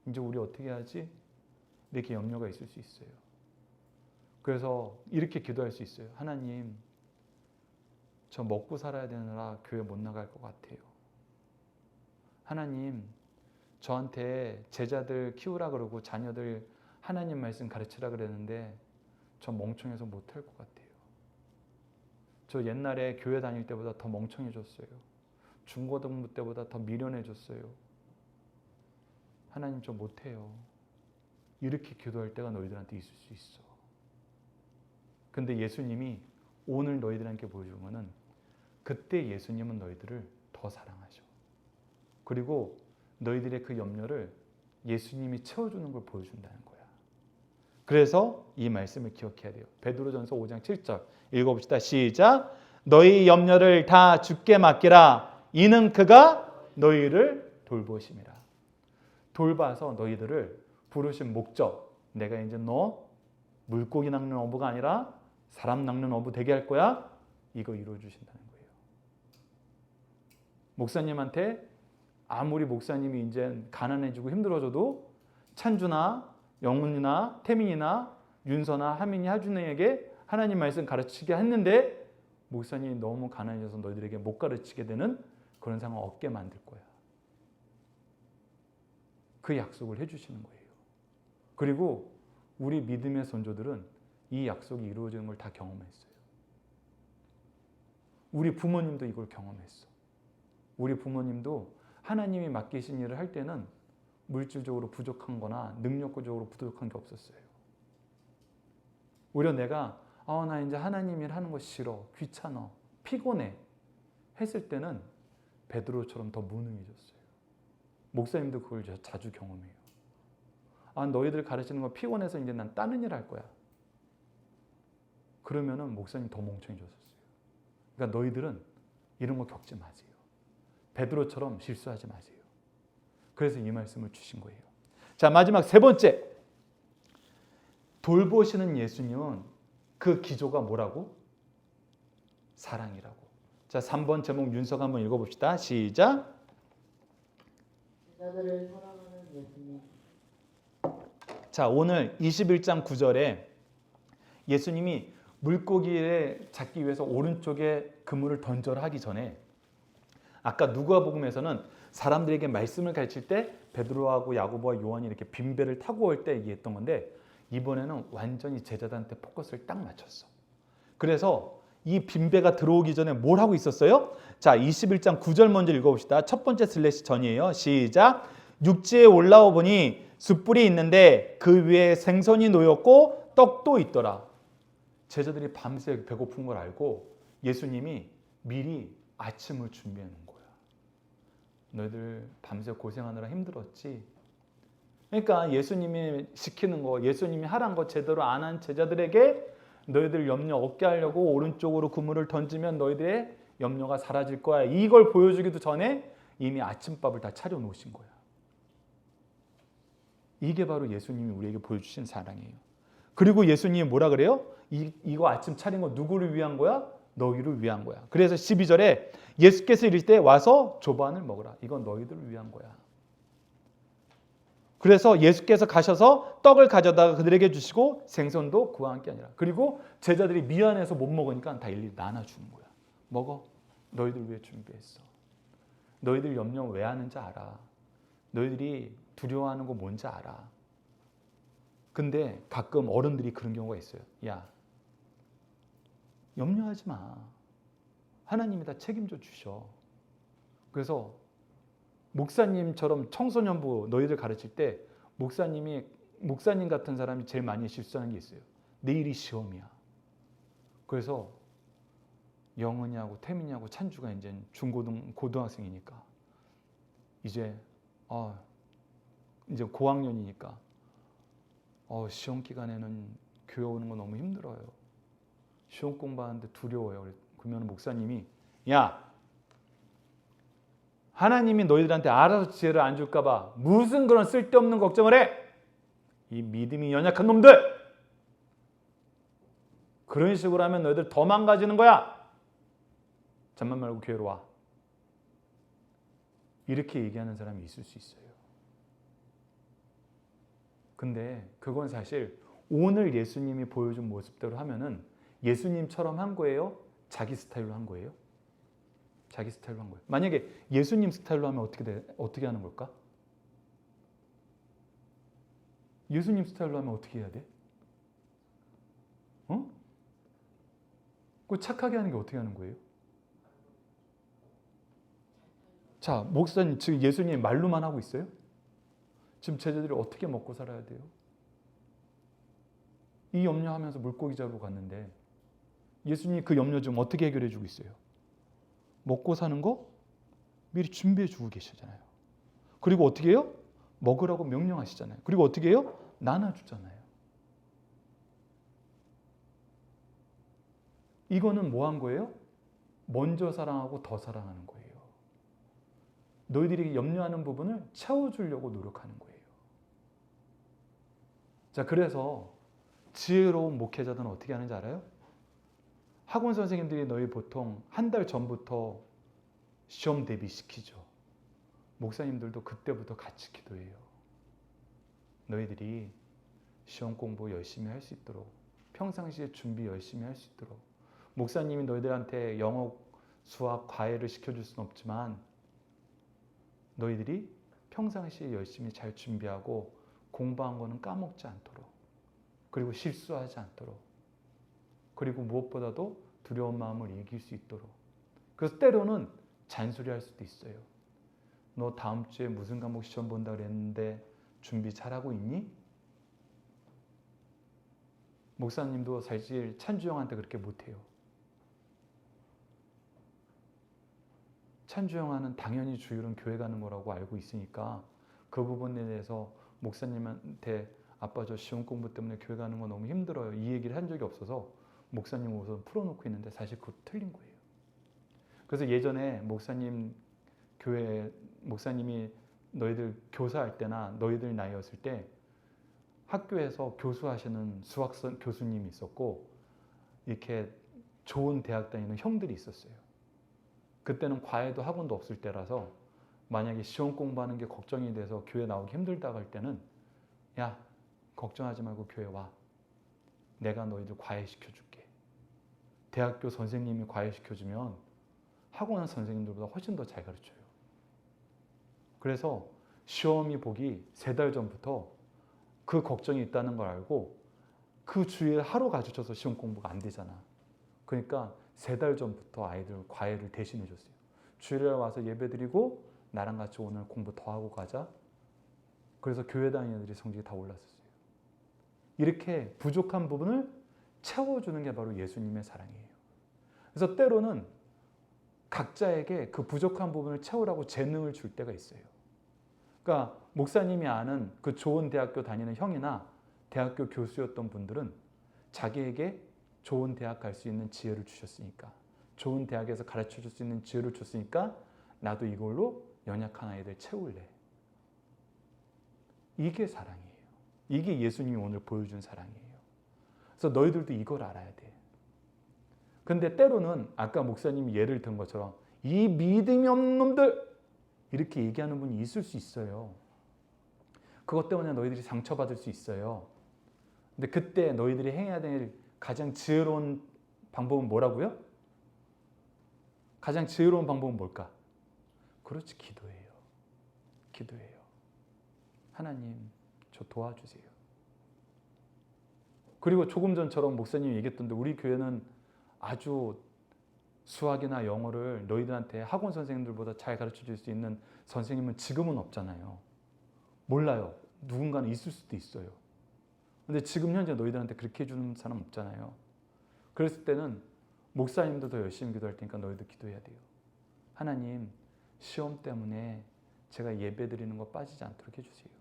이제 우리 어떻게 하지? 이렇게 염려가 있을 수 있어요. 그래서 이렇게 기도할 수 있어요. 하나님, 저 먹고 살아야 되느라 교회 못 나갈 것 같아요. 하나님, 저한테 제자들 키우라 그러고 자녀들 하나님 말씀 가르치라 그랬는데 저 멍청해서 못할 것 같아요. 저 옛날에 교회 다닐 때보다 더 멍청해졌어요. 중고등부 때보다 더 미련해졌어요. 하나님, 저 못해요. 이렇게 기도할 때가 너희들한테 있을 수 있어. 근데 예수님이 오늘 너희들한테 보여준 거는 그때 예수님은 너희들을 더 사랑하셔. 그리고 너희들의 그 염려를 예수님이 채워주는 걸 보여준다는 거야. 그래서 이 말씀을 기억해야 돼요. 베드로전서 5장 7절 읽어봅시다. 시작. 너희 염려를 다 주께 맡기라. 이는 그가 너희를 돌보심이라. 돌봐서 너희들을 부르신 목적, 내가 이제 너 물고기 낚는 어부가 아니라 사람 낚는 어부 되게 할 거야. 이거 이루어 주신다는 거예요. 목사님한테 아무리 목사님이 이제 가난해지고 힘들어져도 찬주나 영훈이나 태민이나 윤서나 하민이 하준에게 하나님 말씀 가르치게 했는데 목사님이 너무 가난해져서 너희들에게 못 가르치게 되는 그런 상황 없게 만들 거야. 그 약속을 해주시는 거예요. 그리고 우리 믿음의 선조들은 이 약속이 이루어지는 걸 다 경험했어요. 우리 부모님도 이걸 경험했어. 우리 부모님도 하나님이 맡기신 일을 할 때는 물질적으로 부족한 거나 능력적으로 부족한 게 없었어요. 오히려 내가 나 이제 하나님 일 하는 거 싫어, 귀찮아, 피곤해 했을 때는 베드로처럼 더 무능해졌어요. 목사님도 그걸 자주 경험해요. 너희들 가르치는 거 피곤해서 이제 난 다른 일 할 거야. 그러면은 목사님 더 멍청해졌었어요. 그러니까 너희들은 이런 거 겪지 마세요. 베드로처럼 실수하지 마세요. 그래서 이 말씀을 주신 거예요. 자, 마지막 세 번째. 돌보시는 예수님은 그 기조가 뭐라고? 사랑이라고. 자, 3번 제목 윤서가 한번 읽어봅시다. 시작. 제자들을 사랑하는 예수님. 자, 오늘 21장 9절에 예수님이 물고기를 잡기 위해서 오른쪽에 그물을 던져라 하기 전에 아까 누가복음에서는 사람들에게 말씀을 가르칠 때 베드로하고 야고보와 요한이 이렇게 빈배를 타고 올 때 얘기했던 건데 이번에는 완전히 제자들한테 포커스를 딱 맞췄어. 그래서 이 빈배가 들어오기 전에 뭘 하고 있었어요? 자, 21장 9절 먼저 읽어봅시다. 첫 번째 슬래시 전이에요. 시작. 육지에 올라와 보니 숯불이 있는데 그 위에 생선이 놓였고 떡도 있더라. 제자들이 밤새 배고픈 걸 알고 예수님이 미리 아침을 준비해 놓은 거야. 너희들 밤새 고생하느라 힘들었지? 그러니까 예수님이 시키는 거, 예수님이 하란 거 제대로 안 한 제자들에게 너희들 염려 없게 하려고 오른쪽으로 그물을 던지면 너희들의 염려가 사라질 거야. 이걸 보여주기도 전에 이미 아침밥을 다 차려 놓으신 거야. 이게 바로 예수님이 우리에게 보여주신 사랑이에요. 그리고 예수님이 뭐라 그래요? 이거 아침 차린 거 누구를 위한 거야? 너희를 위한 거야. 그래서 12절에 예수께서 이르실 때 와서 조반을 먹으라. 이건 너희들을 위한 거야. 그래서 예수께서 가셔서 떡을 가져다가 그들에게 주시고 생선도 그와 함께 아니라. 그리고 제자들이 미안해서 못 먹으니까 다 일일이 나눠주는 거야. 먹어. 너희들 위해 준비했어. 너희들 염려 왜 하는지 알아. 너희들이 두려워하는 거 뭔지 알아. 근데 가끔 어른들이 그런 경우가 있어요. 야, 염려하지 마. 하나님이 다 책임져 주셔. 그래서 목사님처럼 청소년부 너희들 가르칠 때 목사님 같은 사람이 제일 많이 실수하는 게 있어요. 내일이 시험이야. 그래서 영은이하고 태민이하고 찬주가 이제 고등학생이니까 이제 고학년이니까 시험 기간에는 교회 오는 거 너무 힘들어요. 시험 공부하는데 두려워요. 그러면 목사님이 야, 하나님이 너희들한테 알아서 지혜를 안 줄까 봐 무슨 그런 쓸데없는 걱정을 해? 이 믿음이 연약한 놈들! 그런 식으로 하면 너희들 더 망가지는 거야. 잠만 말고 교회로 와. 이렇게 얘기하는 사람이 있을 수 있어요. 근데 그건 사실 오늘 예수님이 보여준 모습대로 하면은 예수님처럼 한 거예요? 자기 스타일로 한 거예요? 자기 스타일로 한 거예요. 만약에 예수님 스타일로 하면 어떻게 하는 걸까? 예수님 스타일로 하면 어떻게 해야 돼? 그 착하게 하는 게 어떻게 하는 거예요? 자, 목사님 지금 예수님 말로만 하고 있어요? 지금 제자들이 어떻게 먹고 살아야 돼요? 이 염려하면서 물고기 잡으러 갔는데 예수님이 그 염려 좀 어떻게 해결해 주고 있어요? 먹고 사는 거 미리 준비해 주고 계시잖아요. 그리고 어떻게 해요? 먹으라고 명령하시잖아요. 그리고 어떻게 해요? 나눠주잖아요. 이거는 뭐 한 거예요? 먼저 사랑하고 더 사랑하는 거예요. 너희들이 염려하는 부분을 채워주려고 노력하는 거예요. 자, 그래서 지혜로운 목회자들은 어떻게 하는지 알아요? 학원 선생님들이 너희 보통 한 달 전부터 시험 대비시키죠. 목사님들도 그때부터 같이 기도해요. 너희들이 시험 공부 열심히 할 수 있도록, 평상시에 준비 열심히 할 수 있도록. 목사님이 너희들한테 영어, 수학, 과외를 시켜줄 수는 없지만 너희들이 평상시에 열심히 잘 준비하고 공부한 거는 까먹지 않도록, 그리고 실수하지 않도록, 그리고 무엇보다도 두려운 마음을 이길 수 있도록. 그래서 때로는 잔소리할 수도 있어요. 너 다음 주에 무슨 과목 시험 본다 그랬는데 준비 잘하고 있니? 목사님도 사실 찬주 형한테 그렇게 못해요. 찬주 형아는 당연히 주일은 교회 가는 거라고 알고 있으니까 그 부분에 대해서 목사님한테 아빠 저 시험 공부 때문에 교회 가는 거 너무 힘들어요. 이 얘기를 한 적이 없어서 목사님 우선 풀어놓고 있는데 사실 그거 틀린 거예요. 그래서 예전에 목사님이 너희들 교사할 때나 너희들 나이였을 때 학교에서 교수하시는 수학 교수님이 있었고 이렇게 좋은 대학 다니는 형들이 있었어요. 그때는 과외도 학원도 없을 때라서 만약에 시험 공부하는 게 걱정이 돼서 교회 나오기 힘들다고 할 때는 야, 걱정하지 말고 교회 와. 내가 너희들 과외시켜줄게. 대학교 선생님이 과외시켜주면 학원 선생님들보다 훨씬 더 잘 가르쳐요. 그래서 시험이 보기 3달 전부터 그 걱정이 있다는 걸 알고 그 주일 하루 가르쳐서 시험 공부가 안 되잖아. 그러니까 3달 전부터 아이들 과외를 대신해 줬어요. 주일에 와서 예배 드리고 나랑 같이 오늘 공부 더 하고 가자. 그래서 교회 다니는 애들이 성적이 다 올랐었어요. 이렇게 부족한 부분을 채워주는 게 바로 예수님의 사랑이에요. 그래서 때로는 각자에게 그 부족한 부분을 채우라고 재능을 줄 때가 있어요. 그러니까 목사님이 아는 그 좋은 대학교 다니는 형이나 대학교 교수였던 분들은 자기에게 좋은 대학 갈 수 있는 지혜를 주셨으니까, 좋은 대학에서 가르쳐줄 수 있는 지혜를 줬으니까 나도 이걸로 연약한 아이들 채울래. 이게 사랑이에요. 이게 예수님이 오늘 보여준 사랑이에요. 그래서 너희들도 이걸 알아야 돼. 근데 때로는 아까 목사님이 예를 든 것처럼 이 믿음이 없는 놈들 이렇게 얘기하는 분이 있을 수 있어요. 그것 때문에 너희들이 상처받을 수 있어요. 근데 그때 너희들이 행해야 될 가장 지혜로운 방법은 뭐라고요? 가장 지혜로운 방법은 뭘까? 그렇지, 기도예요. 기도예요. 하나님, 저 도와주세요. 그리고 조금 전처럼 목사님이 얘기했던데 우리 교회는 아주 수학이나 영어를 너희들한테 학원 선생님들보다 잘 가르쳐 줄 수 있는 선생님은 지금은 없잖아요. 몰라요. 누군가는 있을 수도 있어요. 근데 지금 현재 너희들한테 그렇게 해주는 사람 없잖아요. 그랬을 때는 목사님도 더 열심히 기도할 테니까 너희도 기도해야 돼요. 하나님, 시험 때문에 제가 예배 드리는 거 빠지지 않도록 해주세요.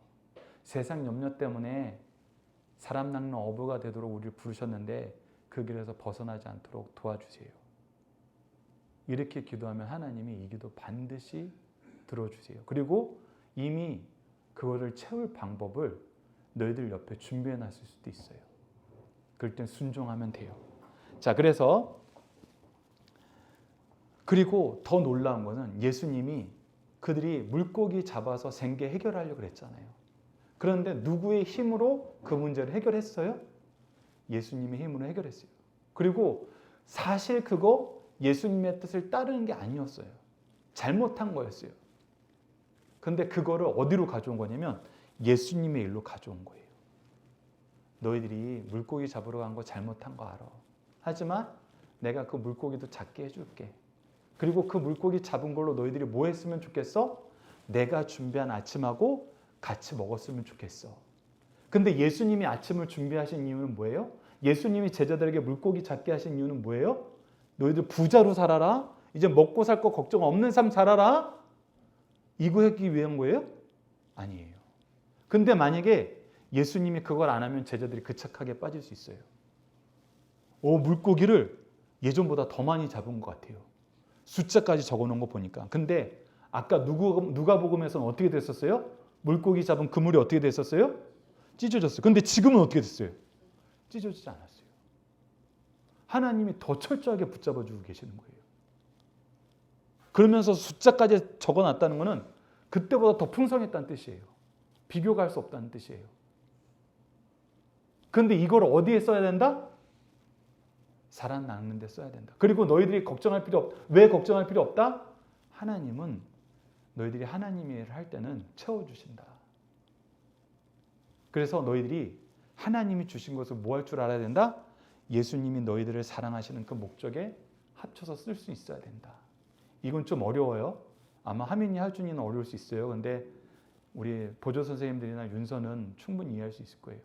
세상 염려 때문에 사람 낚는 어부가 되도록 우리를 부르셨는데 그 길에서 벗어나지 않도록 도와주세요. 이렇게 기도하면 하나님이 이 기도 반드시 들어주세요. 그리고 이미 그거를 채울 방법을 너희들 옆에 준비해 놨을 수도 있어요. 그럴 땐 순종하면 돼요. 자, 그리고 더 놀라운 거는 예수님이 그들이 물고기 잡아서 생계 해결하려고 그랬잖아요. 그런데 누구의 힘으로 그 문제를 해결했어요? 예수님의 힘으로 해결했어요. 그리고 사실 그거 예수님의 뜻을 따르는 게 아니었어요. 잘못한 거였어요. 근데 그거를 어디로 가져온 거냐면 예수님의 일로 가져온 거예요. 너희들이 물고기 잡으러 간 거 잘못한 거 알아. 하지만 내가 그 물고기도 작게 해줄게. 그리고 그 물고기 잡은 걸로 너희들이 뭐 했으면 좋겠어? 내가 준비한 아침하고 같이 먹었으면 좋겠어. 근데 예수님이 아침을 준비하신 이유는 뭐예요? 예수님이 제자들에게 물고기 잡게 하신 이유는 뭐예요? 너희들 부자로 살아라. 이제 먹고 살 거 걱정 없는 삶 살아라. 이거 하기 위한 거예요? 아니에요. 근데 만약에 예수님이 그걸 안 하면 제자들이 그 착하게 빠질 수 있어요. 물고기를 예전보다 더 많이 잡은 것 같아요. 숫자까지 적어놓은 거 보니까. 근데 아까 누가복음에서는 어떻게 됐었어요? 물고기 잡은 그물이 어떻게 됐었어요? 찢어졌어요. 근데 지금은 어떻게 됐어요? 찢어지지 않았어요. 하나님이 더 철저하게 붙잡아주고 계시는 거예요. 그러면서 숫자까지 적어놨다는 것은 그때보다 더 풍성했다는 뜻이에요. 비교가 할 수 없다는 뜻이에요. 그런데 이걸 어디에 써야 된다? 살아남는 데 써야 된다. 그리고 너희들이 왜 걱정할 필요 없다? 하나님은 너희들이 하나님의 일을 할 때는 채워주신다. 그래서 너희들이 하나님이 주신 것을 뭐 할 줄 알아야 된다? 예수님이 너희들을 사랑하시는 그 목적에 합쳐서 쓸 수 있어야 된다. 이건 좀 어려워요. 아마 하민이, 하준이는 어려울 수 있어요. 근데 우리 보조 선생님들이나 윤서는 충분히 이해할 수 있을 거예요.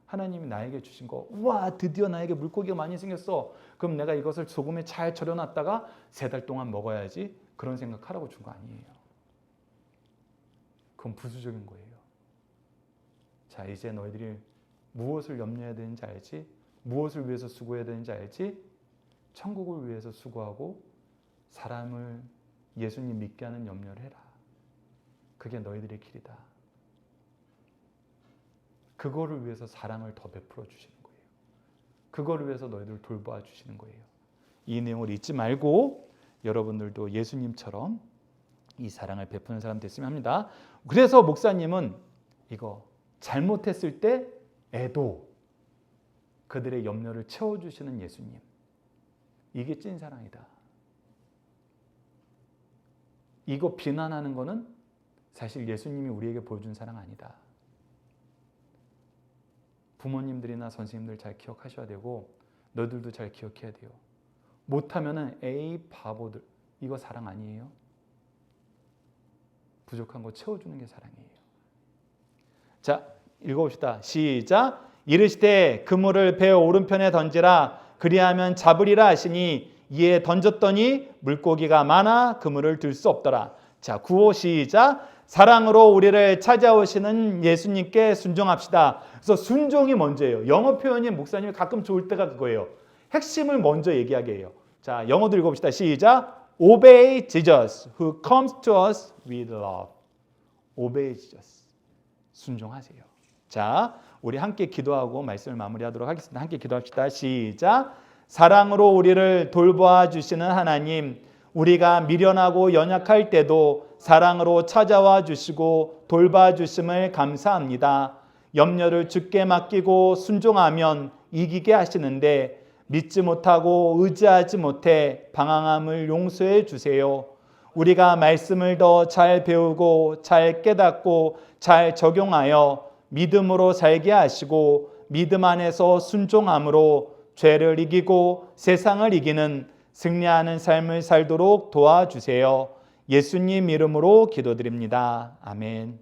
하나님이 나에게 주신 거, 우와, 드디어 나에게 물고기가 많이 생겼어. 그럼 내가 이것을 소금에 잘 절여놨다가 3달 동안 먹어야지. 그런 생각하라고 준 거 아니에요. 그건 부수적인 거예요. 자, 이제 너희들이 무엇을 염려해야 되는지 알지? 무엇을 위해서 수고해야 되는지 알지? 천국을 위해서 수고하고 사람을 예수님 믿게 하는 염려를 해라. 그게 너희들의 길이다. 그거를 위해서 사랑을 더 베풀어 주시는 거예요. 그거를 위해서 너희들을 돌봐 주시는 거예요. 이 내용을 잊지 말고 여러분들도 예수님처럼 이 사랑을 베푸는 사람 됐으면 합니다. 그래서 목사님은 이거 잘못했을 때에도 그들의 염려를 채워주시는 예수님. 이게 찐 사랑이다. 이거 비난하는 거는 사실 예수님이 우리에게 보여준 사랑 아니다. 부모님들이나 선생님들 잘 기억하셔야 되고 너희들도 잘 기억해야 돼요. 못하면은 에이 바보들, 이거 사랑 아니에요. 부족한 거 채워주는 게 사랑이에요. 자, 읽어봅시다. 시작. 이르시되 그물을 배 오른편에 던지라. 그리하면 잡으리라 하시니 이에 던졌더니 물고기가 많아 그물을 들 수 없더라. 자, 9호 시작. 사랑으로 우리를 찾아오시는 예수님께 순종합시다. 그래서 순종이 먼저예요. 영어 표현이 목사님이 가끔 좋을 때가 그거예요. 핵심을 먼저 얘기하게 해요. 자, 영어도 읽어봅시다. 시작. Obey Jesus who comes to us with love. Obey Jesus. 순종하세요. 자, 우리 함께 기도하고 말씀을 마무리하도록 하겠습니다. 함께 기도합시다. 시작. 사랑으로 우리를 돌보아 주시는 하나님, 우리가 미련하고 연약할 때도 사랑으로 찾아와 주시고 돌봐 주심을 감사합니다. 염려를 주께 맡기고 순종하면 이기게 하시는데 믿지 못하고 의지하지 못해 방황함을 용서해 주세요. 우리가 말씀을 더 잘 배우고 잘 깨닫고 잘 적용하여 믿음으로 살게 하시고 믿음 안에서 순종함으로 죄를 이기고 세상을 이기는 승리하는 삶을 살도록 도와주세요. 예수님 이름으로 기도드립니다. 아멘.